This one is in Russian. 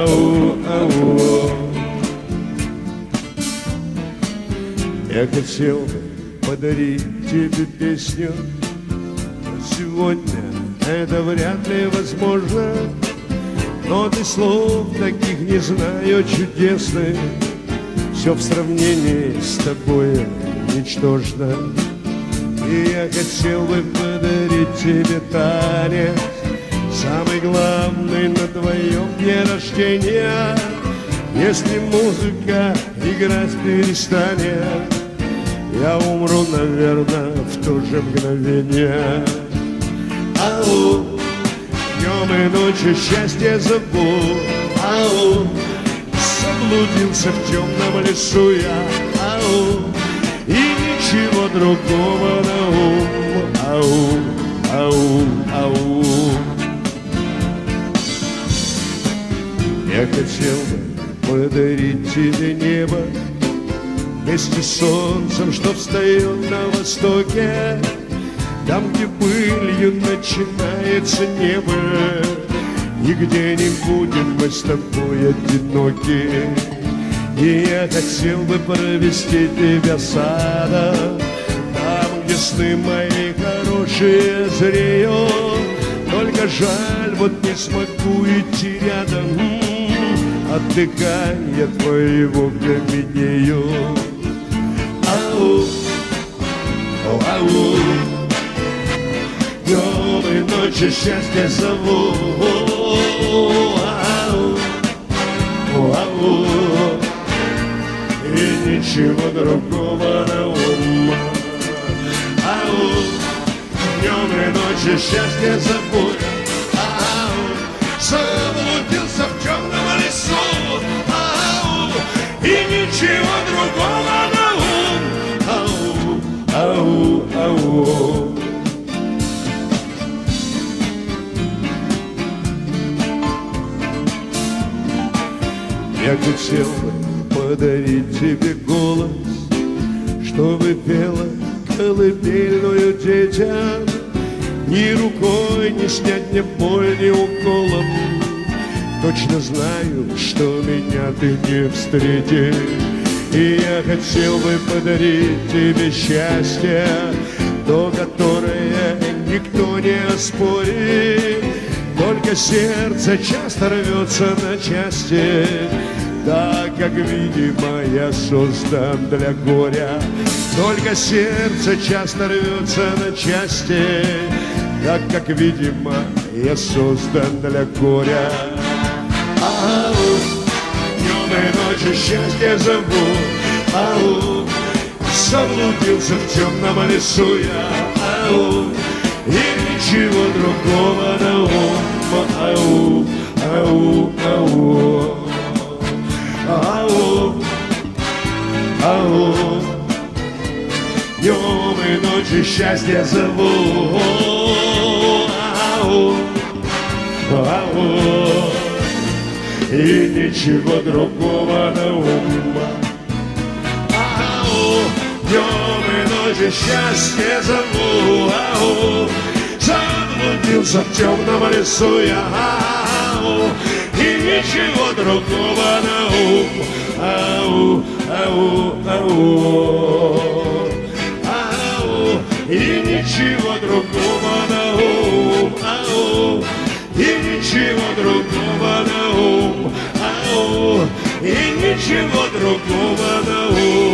ау, ау. Я хотел бы подарить тебе песню, но сегодня это вряд ли возможно. Но ты слов таких не знаю чудесных, все в сравнении с тобой ничтожно. И я хотел бы подарить тебе танец, самый главный на твоем дне рождения. Если музыка играть перестанет, я умру, наверное, в то же мгновение. Ау, днем и ночью счастье зову. Ау, заблудился в темном лесу я. Ау, и ничего другого на ум. Ау, ау, ау. Я хотел бы подарить тебе небо вместе с солнцем, что встает на востоке, там, где пылью начинается небо, и где не будем мы с тобой одиноки. И я хотел бы провести тебя садом, там, где сны мои хорошие зреют. Только жаль, вот не смогу идти рядом, отдыхая твоего каменеют. Ау, ау, днем и ночью счастье зову. Ау, ау, и ничего другого на ум. Ау, днем и ночью счастье зову. Ау, заблудился в темном лесу. Ау, и ничего другого на ум. Ау, ау. Я хотел бы подарить тебе голос, чтобы пела колыбельную детям. Ни рукой не снять мне боль, ни уколом. Точно знаю, что меня ты не встретишь. И я хотел бы подарить тебе счастье, то, которое никто не оспорит. Только сердце часто рвется на части, так как, видимо, я создан для горя. Только сердце часто рвется на части, так как, видимо, я создан для горя. Ау, днем и ночью счастье зову. Ау, заблудился в темном лесу я. Ау, и ничего другого на ум. Ау, ау, ау. Ау, ау, днем и ночью счастье зову. Ау, ау, и ничего другого на ум. Ау, днем и ночью счастье зову. Ау, заблудился в темном лесу я. Ау, и ничего другого на ум. Ау, ау, ау. Ау, и ничего другого на ум. Ау, и ничего другого на ум. Ау, и ничего другого на ум.